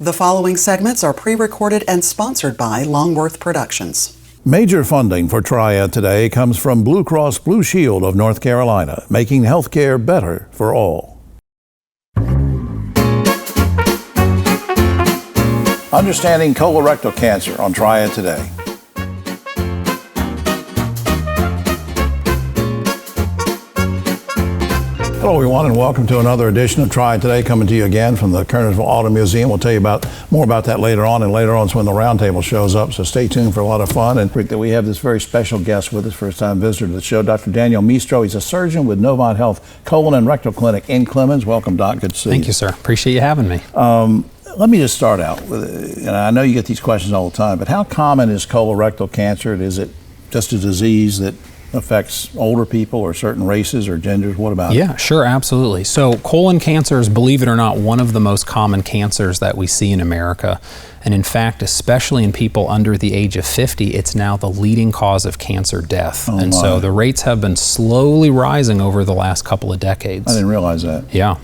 The following segments are pre-recorded and sponsored by Longworth Productions. Major funding for Triad Today comes from Blue Cross Blue Shield of North Carolina, making healthcare better for all. Understanding colorectal cancer on Triad Today. Hello everyone, and welcome to another edition of Triad Today, coming to you again from the Kernersville Auto Museum. We'll tell you more about that later on, and later on is when the roundtable shows up, so stay tuned for a lot of fun. And we have this very special guest with us, first-time visitor to the show, Dr. Daniel Mistro. He's a surgeon with Novant Health Colon and Rectal Clinic in Clemens. Welcome, Doc. Good to see you. Thank you, sir. Appreciate you having me. Let me just start out with, and I know you get these questions all the time, but how common is colorectal cancer? Is it just a disease that affects older people or certain races or genders? What about it? Yeah, sure, absolutely. So colon cancer is, believe it or not, one of the most common cancers that we see in America. And in fact, especially in people under the age of 50, it's now the leading cause of cancer death. So the rates have been slowly rising over the last couple of decades. I didn't realize that. Yeah.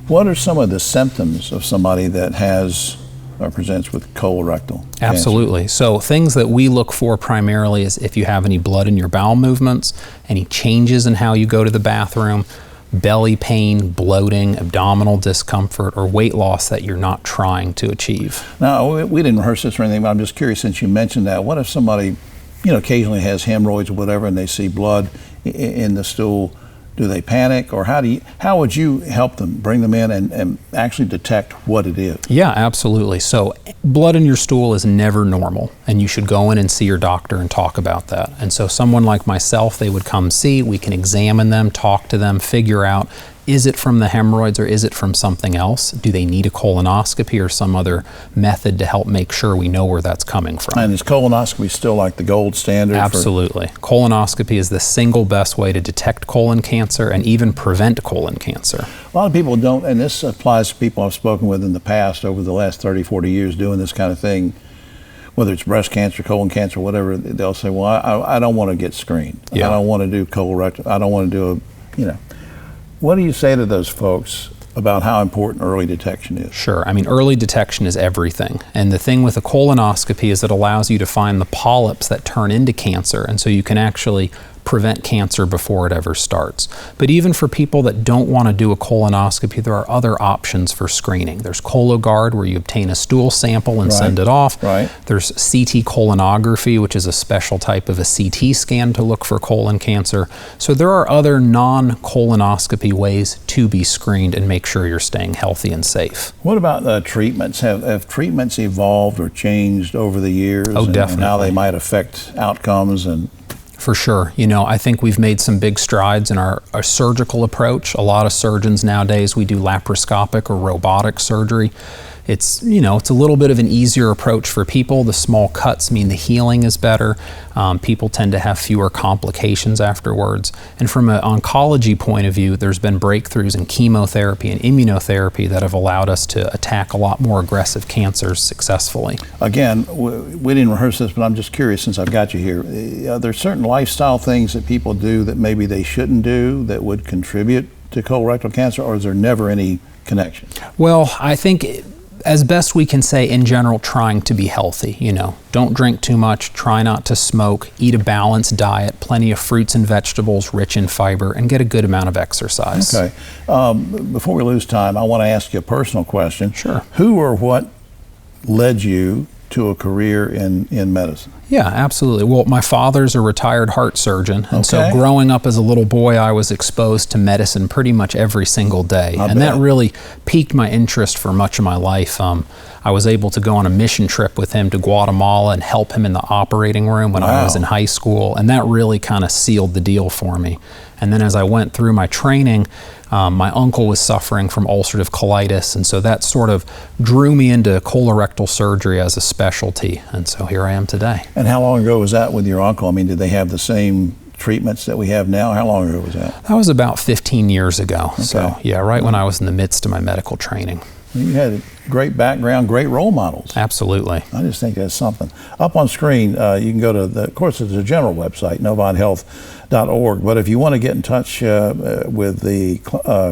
What are some of the symptoms of somebody that has or presents with colorectal cancer? Absolutely. So things that we look for primarily is if you have any blood in your bowel movements, any changes in how you go to the bathroom, belly pain, bloating, abdominal discomfort, or weight loss that you're not trying to achieve. Now, we didn't rehearse this or anything, but I'm just curious, since you mentioned that, what if somebody, occasionally has hemorrhoids or whatever, and they see blood in the stool? Do they panic, or how would you help them, bring them in and actually detect what it is? Yeah, absolutely. So blood in your stool is never normal, and you should go in and see your doctor and talk about that. And so someone like myself, they would come see, we can examine them, talk to them, figure out, is it from the hemorrhoids or is it from something else? Do they need a colonoscopy or some other method to help make sure we know where that's coming from? And is colonoscopy still like the gold standard? Absolutely. Colonoscopy is the single best way to detect colon cancer and even prevent colon cancer. A lot of people don't, and this applies to people I've spoken with in the past over the last 30, 40 years doing this kind of thing, whether it's breast cancer, colon cancer, whatever. They'll say, well, I don't want to get screened. Yeah. I don't want to do colorectal. I don't want to do What do you say to those folks about how important early detection is? Sure. I mean, early detection is everything. And the thing with a colonoscopy is it allows you to find the polyps that turn into cancer. And so you can actually prevent cancer before it ever starts. But even for people that don't want to do a colonoscopy, there are other options for screening. There's Cologuard, where you obtain a stool sample and send it off. Right. There's CT colonography, which is a special type of a CT scan to look for colon cancer. So there are other non-colonoscopy ways to be screened and make sure you're staying healthy and safe. What about treatments? Have treatments evolved or changed over the years? Oh, definitely. And how they might affect outcomes? And for sure. I think we've made some big strides in our surgical approach. A lot of surgeons nowadays, we do laparoscopic or robotic surgery. It's, it's a little bit of an easier approach for people. The small cuts mean the healing is better. People tend to have fewer complications afterwards. And from an oncology point of view, there's been breakthroughs in chemotherapy and immunotherapy that have allowed us to attack a lot more aggressive cancers successfully. Again, we didn't rehearse this, but I'm just curious since I've got you here. Are there certain lifestyle things that people do that maybe they shouldn't do that would contribute to colorectal cancer, or is there never any connection? Well, I think as best we can say, in general, trying to be healthy. Don't drink too much, try not to smoke, eat a balanced diet, plenty of fruits and vegetables rich in fiber, and get a good amount of exercise. Okay. Before we lose time, I want to ask you a personal question. Sure. Who or what led you to a career in medicine? Yeah, absolutely. Well, my father's a retired heart surgeon, and so growing up as a little boy, I was exposed to medicine pretty much every single day. That really piqued my interest for much of my life. I was able to go on a mission trip with him to Guatemala and help him in the operating room when I was in high school, and that really kind of sealed the deal for me. And then as I went through my training, my uncle was suffering from ulcerative colitis, and so that sort of drew me into colorectal surgery as a specialty, and so here I am today. And how long ago was that with your uncle? I mean, did they have the same treatments that we have now? How long ago was that? That was about 15 years ago. Okay. So yeah, right when I was in the midst of my medical training. You had a great background, great role models. Absolutely. I just think that's something. Up on screen, you can go to, of course, it's a general website, novonhealth.org, but if you want to get in touch with the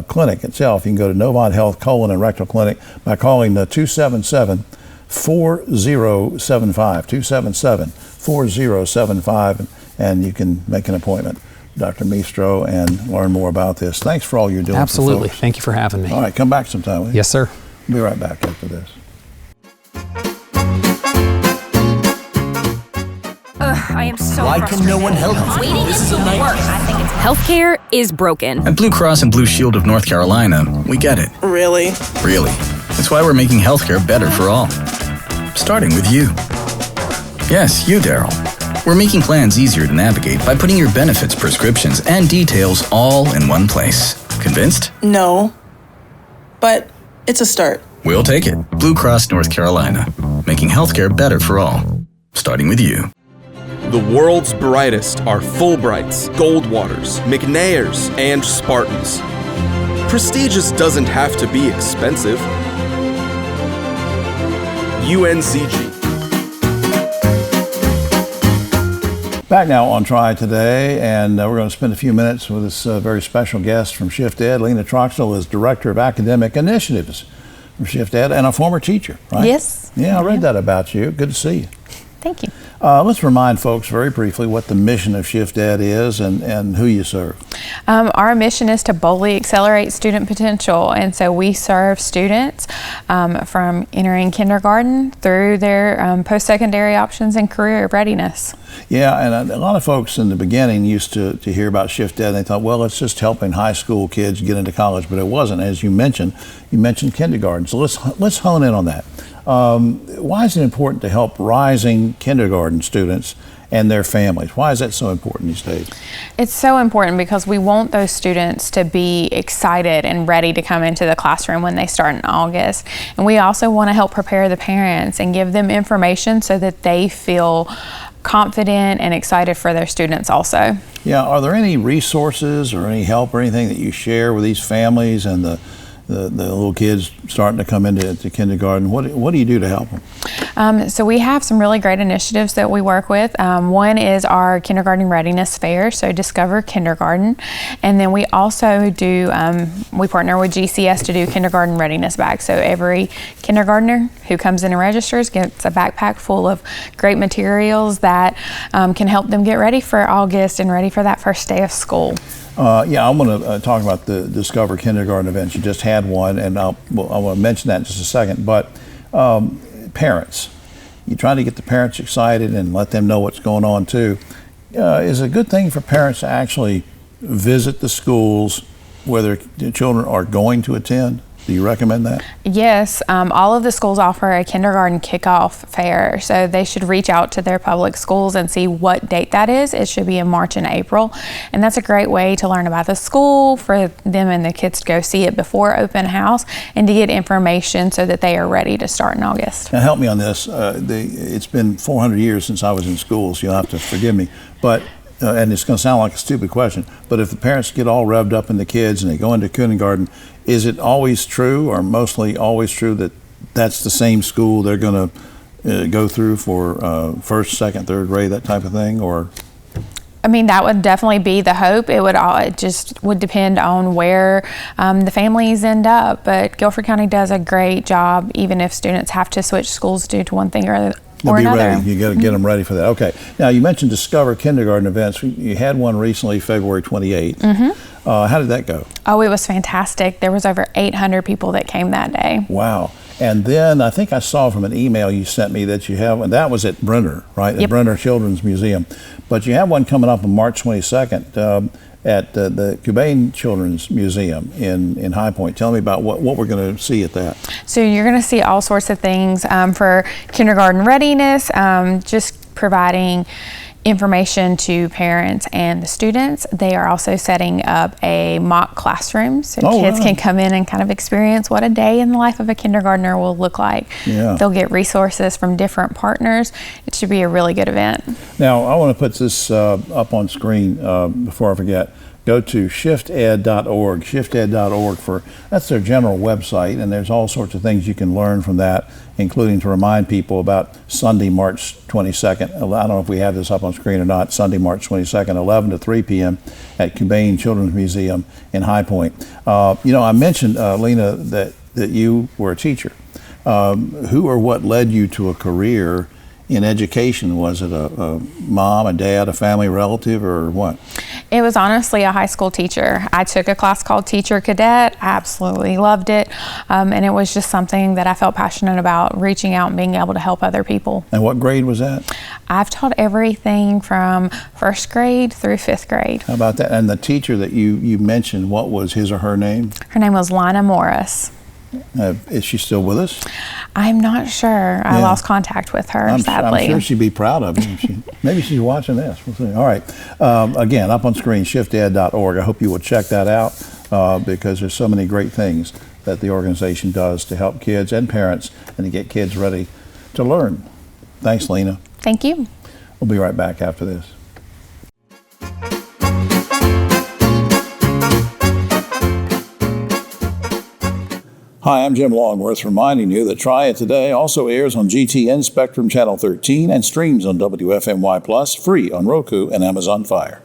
clinic itself, you can go to Novant Health Colon and Rectal Clinic by calling the 277-4075, 277-4075, and you can make an appointment, Dr. Mistro, and learn more about this. Thanks for all you're doing. Absolutely. For folks. Thank you for having me. All right, come back sometime, will you? Yes, sir. Be right back after this. I am so Why can no one help me? Waiting This is a nightmare. Healthcare is broken. At Blue Cross and Blue Shield of North Carolina, we get it. Really? Really. That's why we're making healthcare better for all. Starting with you. Yes, you, Daryl. We're making plans easier to navigate by putting your benefits, prescriptions, and details all in one place. Convinced? No. But it's a start. We'll take it. Blue Cross North Carolina. Making healthcare better for all. Starting with you. The world's brightest are Fulbrights, Goldwaters, McNairs, and Spartans. Prestigious doesn't have to be expensive. UNCG. Back now on Triad Today, and we're going to spend a few minutes with this very special guest from Shift Ed. Lena Troxell is Director of Academic Initiatives from Shift Ed and a former teacher, right? Yes. Yeah, I read that about you. Good to see you. Thank you. Let's remind folks very briefly what the mission of Shift Ed is and who you serve. Our mission is to boldly accelerate student potential, and so we serve students from entering kindergarten through their post-secondary options and career readiness. Yeah, and a lot of folks in the beginning used to hear about Shift Ed and they thought, well, it's just helping high school kids get into college, but it wasn't. As you mentioned kindergarten. So let's hone in on that. Why is it important to help rising kindergarten students and their families? Why is that so important these days? It's so important because we want those students to be excited and ready to come into the classroom when they start in August. And we also want to help prepare the parents and give them information so that they feel confident and excited for their students also. Yeah, are there any resources or any help or anything that you share with these families and the little kids starting to come into kindergarten? What do you do to help them? So we have some really great initiatives that we work with. One is our kindergarten readiness fair, so Discover Kindergarten. And then we also do, we partner with GCS to do kindergarten readiness bags. So every kindergartner who comes in and registers gets a backpack full of great materials that can help them get ready for August and ready for that first day of school. Yeah, I want to talk about the Discover Kindergarten events. You just had one, and I want to mention that in just a second. But parents, you try to get the parents excited and let them know what's going on too. Is it a good thing for parents to actually visit the schools where their children are going to attend? Do you recommend that? Yes, all of the schools offer a kindergarten kickoff fair, so they should reach out to their public schools and see what date that is. It should be in March and April, and that's a great way to learn about the school, for them and the kids to go see it before open house and to get information so that they are ready to start in August. Now help me on this. It's been 400 years since I was in school, so you'll have to forgive me, but and it's going to sound like a stupid question, but if the parents get all revved up in the kids and they go into kindergarten, is it always true, or mostly always true, that that's the same school they're going to go through for first, second, third grade, that type of thing? Or I mean, that would definitely be the hope. It just would depend on where the families end up. But Guilford County does a great job, even if students have to switch schools due to one thing or another. Ready. You got to get them ready for that. Okay. Now, you mentioned Discover Kindergarten events. You had one recently, February 28th. Mm-hmm. How did that go? Oh, it was fantastic. There was over 800 people that came that day. Wow. And then I think I saw from an email you sent me that you have, and that was at Brenner, right? At Brenner Children's Museum. But you have one coming up on March 22nd at the Cubain Children's Museum in High Point. Tell me about what we're going to see at that. So you're going to see all sorts of things for kindergarten readiness, just providing information to parents and the students. They are also setting up a mock classroom so kids can come in and kind of experience what a day in the life of a kindergartner will look like. Yeah. They'll get resources from different partners. It should be a really good event. Now, I want to put this up on screen before I forget. go to shifted.org, shifted.org that's their general website, and there's all sorts of things you can learn from that, including to remind people about Sunday, March 22nd. I don't know if we have this up on screen or not. Sunday, March 22nd, 11 to 3 p.m. at Cubain Children's Museum in High Point. I mentioned, Lena, that you were a teacher. Who or what led you to a career in education? Was it a mom, a dad, a family relative, or what? It was honestly a high school teacher. I took a class called Teacher Cadet. I absolutely loved it. And it was just something that I felt passionate about, reaching out and being able to help other people. And what grade was that? I've taught everything from 1st grade through 5th grade. How about that? And the teacher that you mentioned, what was his or her name? Her name was Lina Morris. Is she still with us? I'm not sure. I lost contact with her, sadly. I'm sure she'd be proud of you. Maybe she's watching this. We'll see. All right. Again, up on screen, shifted.org. I hope you will check that out because there's so many great things that the organization does to help kids and parents and to get kids ready to learn. Thanks, Lena. Thank you. We'll be right back after this. Hi, I'm Jim Longworth, reminding you that Triad Today also airs on GTN Spectrum Channel 13 and streams on WFMY Plus, free on Roku and Amazon Fire.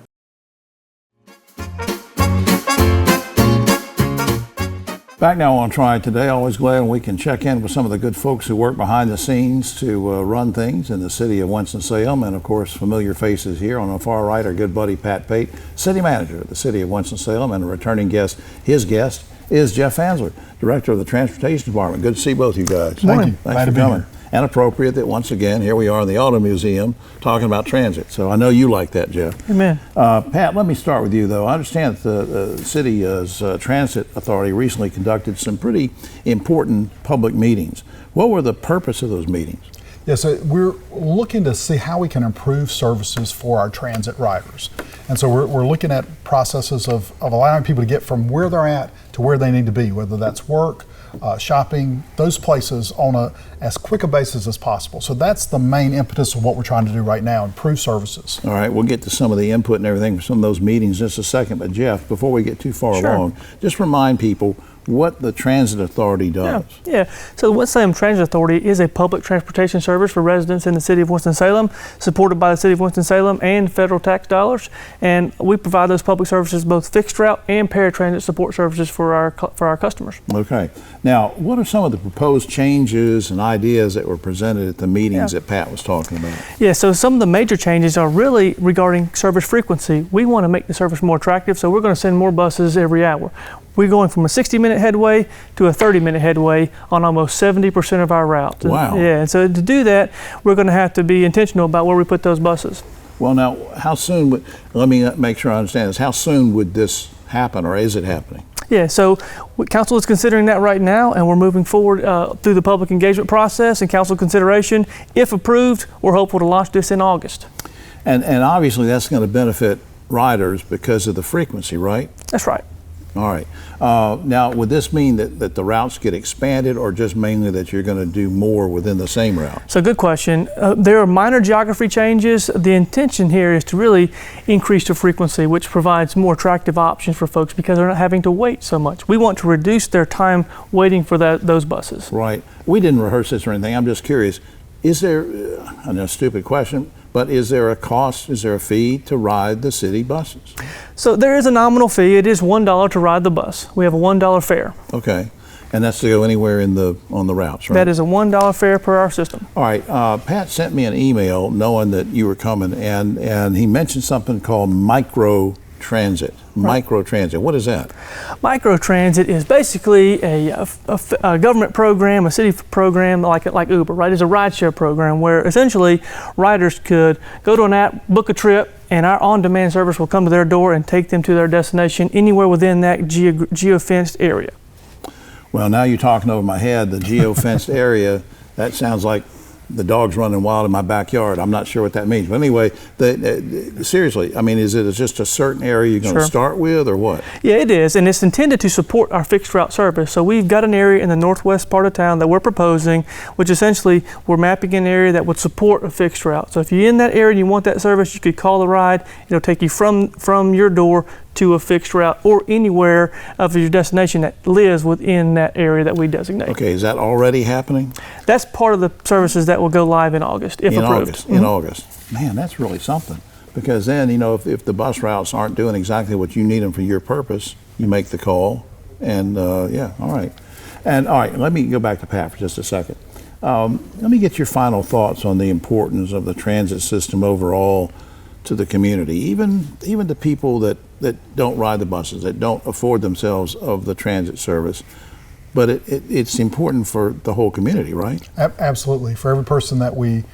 Back now on Triad Today, always glad when we can check in with some of the good folks who work behind the scenes to run things in the city of Winston-Salem. And of course, familiar faces here on the far right, our good buddy Pat Pate, city manager of the city of Winston-Salem, and a returning guest, his guest, is Jeff Fansler, Director of the Transportation Department. Good to see both you guys. Morning. Thanks for coming. And appropriate that once again, here we are in the Auto Museum talking about transit. So I know you like that, Jeff. Amen. Pat, let me start with you, though. I understand that the city's transit authority recently conducted some pretty important public meetings. What were the purpose of those meetings? Yeah, so we're looking to see how we can improve services for our transit riders. And so we're looking at processes of allowing people to get from where they're at to where they need to be, whether that's work, shopping, those places on as quick a basis as possible. So that's the main impetus of what we're trying to do right now, improve services. All right, we'll get to some of the input and everything for some of those meetings in just a second. But Jeff, before we get too far along, just remind people what the Transit Authority does. Yeah. So the Winston-Salem Transit Authority is a public transportation service for residents in the city of Winston-Salem, supported by the city of Winston-Salem and federal tax dollars. And we provide those public services, both fixed route and paratransit support services for our customers. Okay. Now, what are some of the proposed changes and ideas that were presented at the meetings that Pat was talking about? Yeah, so some of the major changes are really regarding service frequency. We want to make the service more attractive, so we're going to send more buses every hour. We're going from a 60-minute headway to a 30-minute headway on almost 70% of our routes. Wow. Yeah, and so to do that, we're going to have to be intentional about where we put those buses. Well, now, how soon let me make sure I understand this, how soon would this happen, or is it happening? Yeah, so council is considering that right now, and we're moving forward through the public engagement process and council consideration. If approved, we're hopeful to launch this in August. And obviously that's going to benefit riders because of the frequency, right? That's right. All right. Now, would this mean that the routes get expanded, or just mainly that you're going to do more within the same route? So good question. There are minor geography changes. The intention here is to really increase the frequency, which provides more attractive options for folks because they're not having to wait so much. We want to reduce their time waiting for those buses. Right. We didn't rehearse this or anything. I'm just curious. Is there, I know, a stupid question, but is there a cost, is there a fee to ride the city buses? So there is a nominal fee. It is $1 to ride the bus. We have a $1 fare. Okay. And that's to go anywhere on the routes, right? That is a $1 fare per our system. All right. Pat sent me an email knowing that you were coming, and he mentioned something called microtransit. Microtransit. What is that? Microtransit is basically a government program, a city program like Uber, right? It's a rideshare program where essentially riders could go to an app, book a trip, and our on-demand service will come to their door and take them to their destination anywhere within that geo-fenced area. Well, now you're talking over my head. The geo-fenced area, that sounds like the dog's running wild in my backyard. I'm not sure what that means. But anyway, seriously, I mean, is it just a certain area you're going to start with, or what? Yeah, it is, and it's intended to support our fixed route service. So we've got an area in the northwest part of town that we're proposing, which essentially we're mapping an area that would support a fixed route. So if you're in that area and you want that service, you could call the ride. It'll take you from your door to a fixed route or anywhere of your destination that lives within that area that we designate. Okay, is that already happening? That's part of the services that will go live in August, if approved. In August. Man, that's really something. Because then, if the bus routes aren't doing exactly what you need them for your purpose, you make the call, and all right. And all right, let me go back to Pat for just a second. Let me get your final thoughts on the importance of the transit system overall to the community, even the people that don't ride the buses, that don't afford themselves of the transit service. But it's important for the whole community, right? Absolutely. For every person that we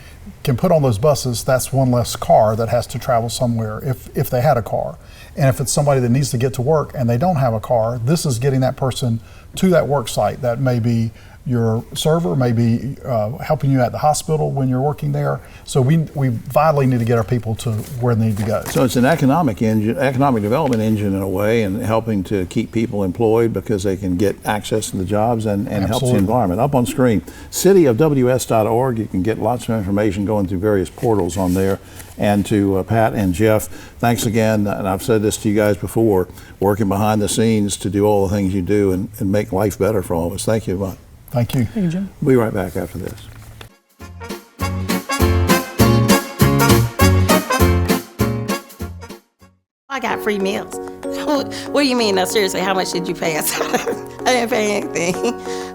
can put on those buses, that's one less car that has to travel somewhere if they had a car. And if it's somebody that needs to get to work and they don't have a car, this is getting that person to that work site. That may be your server, may be helping you at the hospital when you're working there. So we vitally need to get our people to where they need to go. So it's an economic development engine in a way, and helping to keep people employed because they can get access to the jobs and helps the environment. Up on screen, cityofws.org. You can get lots of information going through various portals on there. And to Pat and Jeff, thanks again. And I've said this to you guys before, working behind the scenes to do all the things you do and make life better for all of us. Thank you a lot. Thank you. Thank you, Jim. We'll be right back after this. I got free meals. What do you mean? No, seriously, how much did you pay us? I didn't pay anything.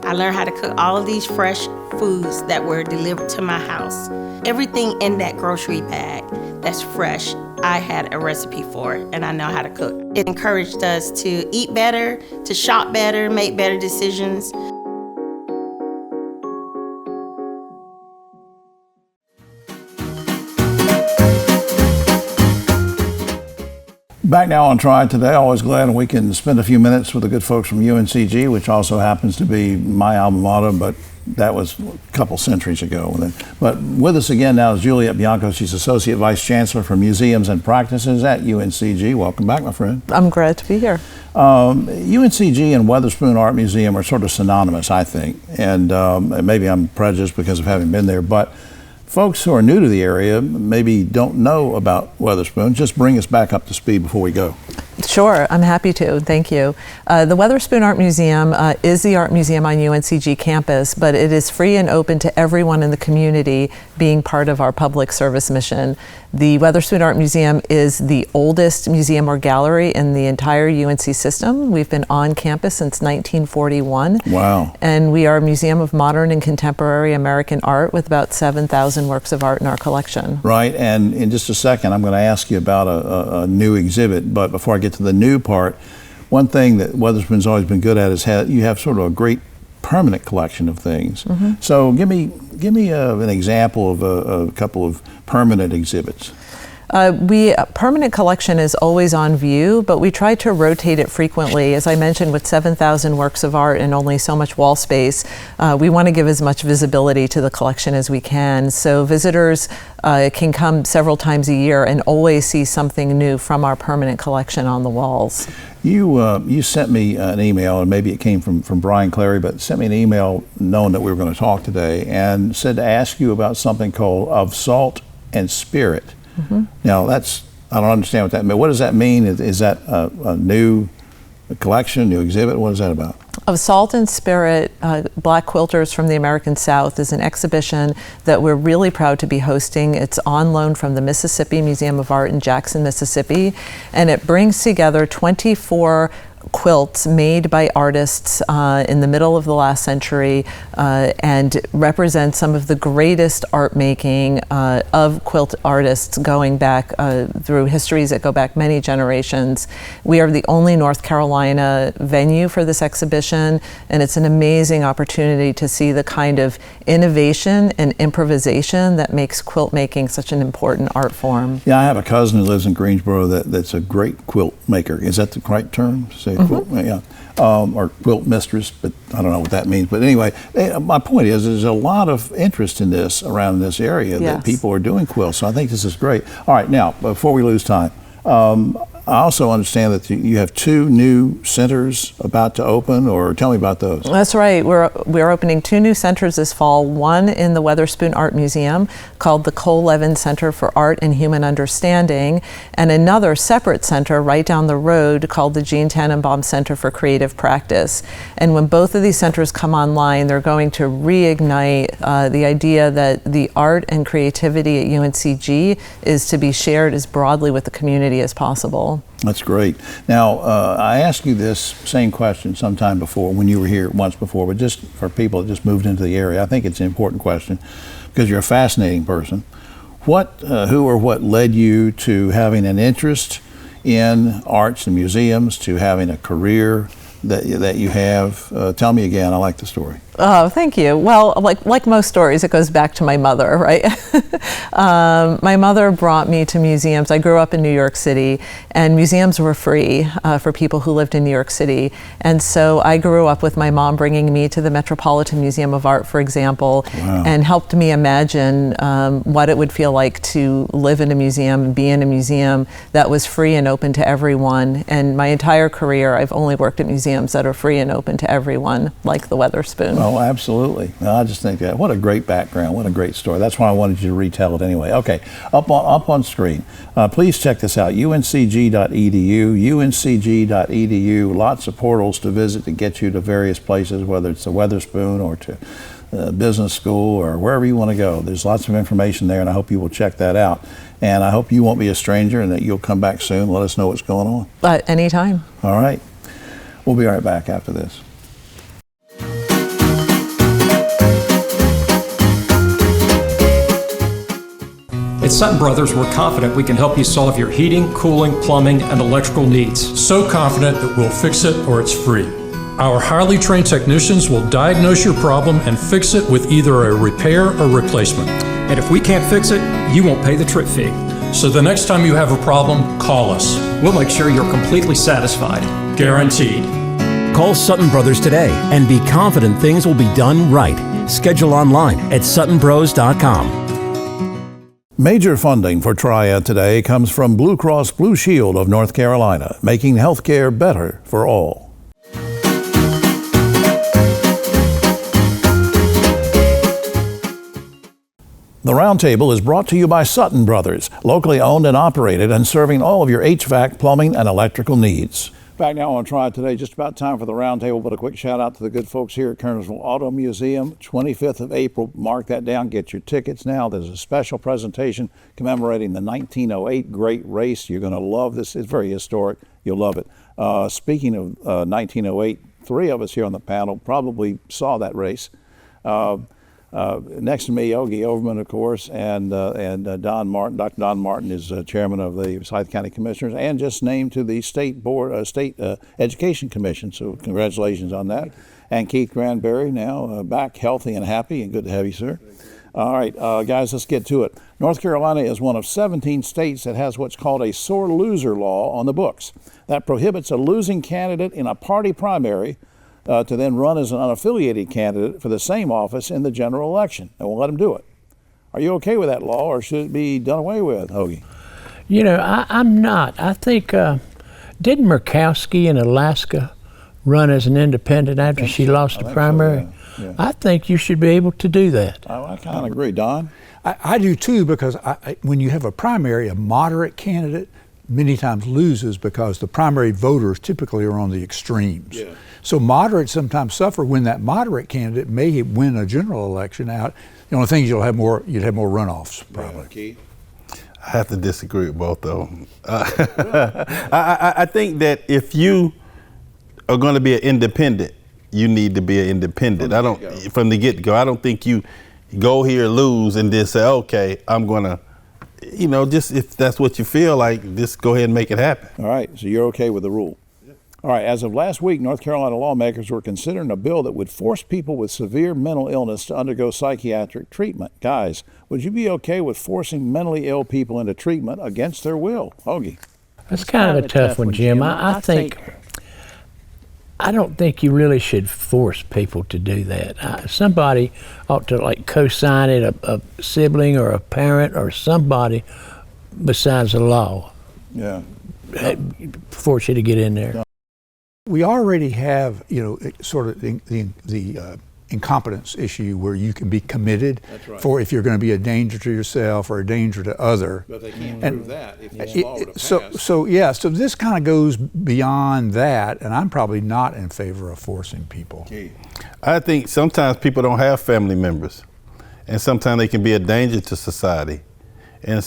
I learned how to cook all of these fresh foods that were delivered to my house. Everything in that grocery bag that's fresh, I had a recipe for it, and I know how to cook. It encouraged us to eat better, to shop better, make better decisions. Back now on Triad Today. Always glad we can spend a few minutes with the good folks from UNCG, which also happens to be my alma mater, but that was a couple centuries ago. But with us again now is Juliet Bianco. She's Associate Vice Chancellor for Museums and Practices at UNCG. Welcome back, my friend. I'm glad to be here. UNCG and Weatherspoon Art Museum are sort of synonymous, I think, and maybe I'm prejudiced because of having been there, but folks who are new to the area maybe don't know about Weatherspoon. Just bring us back up to speed before we go. Sure, I'm happy to. Thank you. The Weatherspoon Art Museum is the art museum on UNCG campus, but it is free and open to everyone in the community being part of our public service mission. The Weatherspoon Art Museum is the oldest museum or gallery in the entire UNC system. We've been on campus since 1941. Wow. And we are a museum of modern and contemporary American art with about 7,000 works of art in our collection. Right, and in just a second I'm going to ask you about a new exhibit, but before I get to the new part, one thing that Weatherspoon's always been good at is you have sort of a great permanent collection of things. Mm-hmm. So give me an example of a couple of permanent exhibits. Permanent collection is always on view, but we try to rotate it frequently. As I mentioned, with 7,000 works of art and only so much wall space, we want to give as much visibility to the collection as we can. So visitors can come several times a year and always see something new from our permanent collection on the walls. You sent me an email, and maybe it came from Brian Clary, but sent me an email knowing that we were going to talk today, and said to ask you about something called Of Salt and Spirit. Mm-hmm. Now I don't understand what that means. What does that mean? Is that a new collection, new exhibit? What is that about? Of Salt and Spirit, Black Quilters from the American South is an exhibition that we're really proud to be hosting. It's on loan from the Mississippi Museum of Art in Jackson, Mississippi, and it brings together 24 quilts made by artists in the middle of the last century and represent some of the greatest art making of quilt artists going back through histories that go back many generations. We are the only North Carolina venue for this exhibition, and it's an amazing opportunity to see the kind of innovation and improvisation that makes quilt making such an important art form. Yeah, I have a cousin who lives in Greensboro that's a great quilt maker. Is that the right term? Say quilt, yeah, or quilt mistress, but I don't know what that means. But anyway, my point is there's a lot of interest in this around this area. Yes. That people are doing quilts, so I think this is great. All right, now, before we lose time, I also understand that you have 2 new centers about to open, or tell me about those. That's right. We're opening 2 new centers this fall, one in the Weatherspoon Art Museum called the Cole Levin Center for Art and Human Understanding, and another separate center right down the road called the Gene Tannenbaum Center for Creative Practice. And when both of these centers come online, they're going to reignite the idea that the art and creativity at UNCG is to be shared as broadly with the community as possible. That's great. Now, I asked you this same question sometime before when you were here once before, but just for people that just moved into the area, I think it's an important question because you're a fascinating person. Who or what led you to having an interest in arts and museums, to having a career that you have? Tell me again. I like the story. Oh, thank you. Well, like most stories, it goes back to my mother, right? My mother brought me to museums. I grew up in New York City, and museums were free for people who lived in New York City. And so I grew up with my mom bringing me to the Metropolitan Museum of Art, for example, and helped me imagine what it would feel like to live in a museum and be in a museum that was free and open to everyone. And my entire career, I've only worked at museums that are free and open to everyone, like the Weatherspoon. Oh, absolutely. I just think that, what a great background, what a great story. That's why I wanted you to retell it anyway. Okay, up on screen. Please check this out, uncg.edu, uncg.edu. Lots of portals to visit to get you to various places, whether it's the Weatherspoon or to business school or wherever you want to go. There's lots of information there, and I hope you will check that out. And I hope you won't be a stranger and that you'll come back soon. Let us know what's going on. Anytime. All right. We'll be right back after this. At Sutton Brothers, we're confident we can help you solve your heating, cooling, plumbing, and electrical needs. So confident that we'll fix it or it's free. Our highly trained technicians will diagnose your problem and fix it with either a repair or replacement. And if we can't fix it, you won't pay the trip fee. So the next time you have a problem, call us. We'll make sure you're completely satisfied. Guaranteed. Call Sutton Brothers today and be confident things will be done right. Schedule online at suttonbros.com. Major funding for Triad Today comes from Blue Cross Blue Shield of North Carolina, making health care better for all. The Roundtable is brought to you by Sutton Brothers, locally owned and operated and serving all of your HVAC, plumbing, and electrical needs. Back now on Triad Today, just about time for the Roundtable, but a quick shout out to the good folks here at Kernersville Auto Museum. 25th of April, mark that down, get your tickets now. There's a special presentation commemorating the 1908 Great Race. You're going to love this. It's very historic. You'll love it. Speaking of 1908, 3 of us here on the panel probably saw that race. Next to me, Yogi Overman, of course, and Don Martin. Dr. Don Martin is chairman of the Forsyth County Commissioners and just named to the State Education Commission. So congratulations on that. And Keith Granberry now back healthy and happy, and good to have you, sir. All right, guys, let's get to it. North Carolina is one of 17 states that has what's called a sore loser law on the books that prohibits a losing candidate in a party primary to then run as an unaffiliated candidate for the same office in the general election. And we'll let them do it. Are you okay with that law, or should it be done away with, Hoagie? You know, I'm not. I think, didn't Murkowski in Alaska run as an independent after she lost the primary? So, yeah. I think you should be able to do that. I kind of agree. Don? I do too, because when you have a primary, a moderate candidate many times loses because the primary voters typically are on the extremes. Yeah. So moderates sometimes suffer when that moderate candidate may win a general election out. The only thing you'd have more runoffs probably. Yeah, I have to disagree with both of them. I think that if you are going to be an independent, you need to be an independent. From the get-go. I don't think you go here, lose, and then say, okay, I'm going to, just if that's what you feel like, just go ahead and make it happen. All right, so you're okay with the rule. All right, as of last week, North Carolina lawmakers were considering a bill that would force people with severe mental illness to undergo psychiatric treatment. Guys, would you be okay with forcing mentally ill people into treatment against their will? Hoagie. That's kind of a tough one, Jim. I don't think you really should force people to do that. Somebody ought to co-sign it, a sibling or a parent or somebody besides the law. Yeah. force you to get in there. We already have, sort of the incompetence issue where you can be committed for if you're going to be a danger to yourself or a danger to other. But they can't prove that if you swallow the past. So this kind of goes beyond that, and I'm probably not in favor of forcing people. I think sometimes people don't have family members, and sometimes they can be a danger to society. And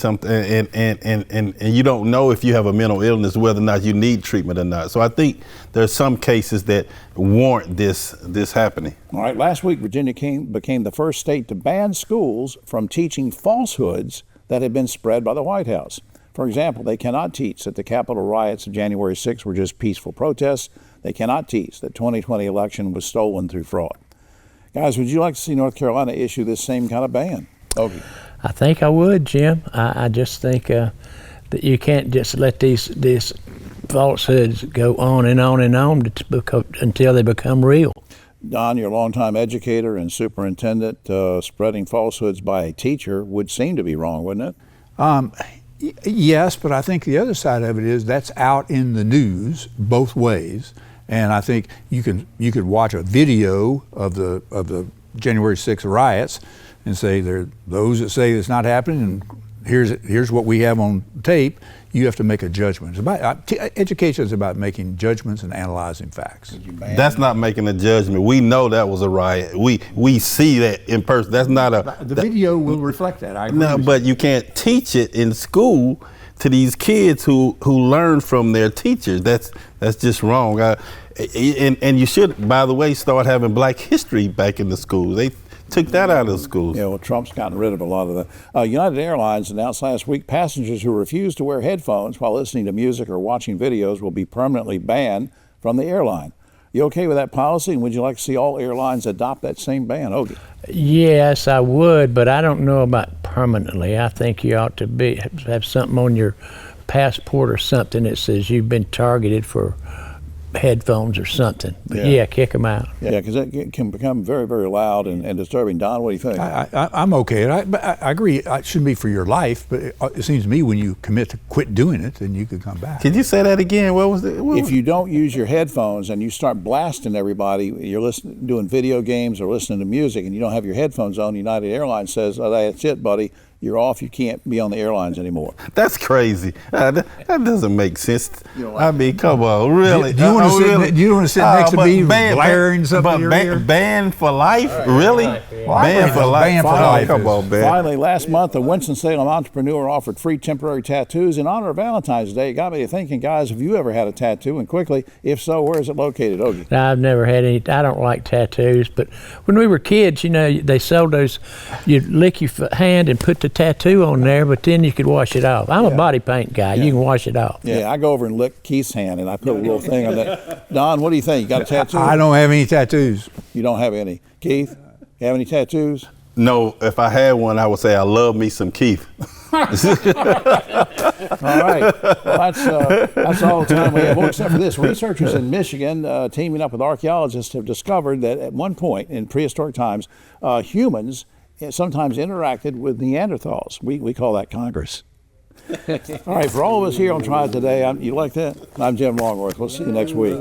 you don't know if you have a mental illness whether or not you need treatment or not. So I think there's some cases that warrant this happening. All right, last week Virginia became the first state to ban schools from teaching falsehoods that had been spread by the White House. For example, they cannot teach that the Capitol riots of January 6th were just peaceful protests. They cannot teach that 2020 election was stolen through fraud. Guys, would you like to see North Carolina issue this same kind of ban? Okay. I think I would, Jim. I just think that you can't just let these falsehoods go on and on and on until they become real. Don, you're a longtime educator and superintendent. Spreading falsehoods by a teacher would seem to be wrong, wouldn't it? Yes, but I think the other side of it is that's out in the news both ways, and I think you could watch a video of the January 6th riots and say there are those that say it's not happening, and here's what we have on tape. You have to make a judgment. Education is about making judgments and analyzing facts. That's not making a judgment. We know that was a riot. We see that in person. That's not the video will reflect that. I agree. No, but you can't teach it in school to these kids who learn from their teachers. That's just wrong. And you should, by the way, start having Black history back in the schools. They took that out of the schools. Yeah, well, Trump's gotten rid of a lot of that. United Airlines announced last week passengers who refuse to wear headphones while listening to music or watching videos will be permanently banned from the airline. You okay with that policy, and would you like to see all airlines adopt that same ban? Okay. Yes, I would, but I don't know about permanently. I think you ought to have something on your passport or something that says you've been targeted for headphones or something. But yeah, kick them out. Yeah, because it can become very, very loud and disturbing. Don, what do you think? I'm okay. I agree. It shouldn't be for your life, but it seems to me when you commit to quit doing it, then you can come back. Can you say that again? What was it? If you don't use your headphones and you start blasting everybody, you're doing video games or listening to music, and you don't have your headphones on, United Airlines says, "Oh, that's it, buddy. You're off. You can't be on the airlines anymore." That's crazy. That doesn't make sense. I mean, come on, really? Do you want to sit next to me blaring something in your ear? Ban for life? Right, really? Right, ban for life? Come on, man. Finally, last month, a Winston-Salem entrepreneur offered free temporary tattoos in honor of Valentine's Day. It got me to thinking, guys, have you ever had a tattoo? And quickly, if so, where is it located, Ogie? I've never had any. I don't like tattoos, but when we were kids, they sold those. You'd lick your hand and put the tattoo on there, but then you could wash it off. I'm a body paint guy. You can wash it off. Yeah, I go over and lick Keith's hand, and I put a little thing on that. Don, what do you think? You got a tattoo? I don't have any tattoos. You don't have any. Keith, you have any tattoos? No, if I had one, I would say I love me some Keith. All right. Well, that's all the time we have. Well, except for this, researchers in Michigan, teaming up with archaeologists, have discovered that at one point in prehistoric times, humans sometimes interacted with Neanderthals. We call that Congress. All right, for all of us here on Triad Today, you like that? I'm Jim Longworth. We'll see you next week.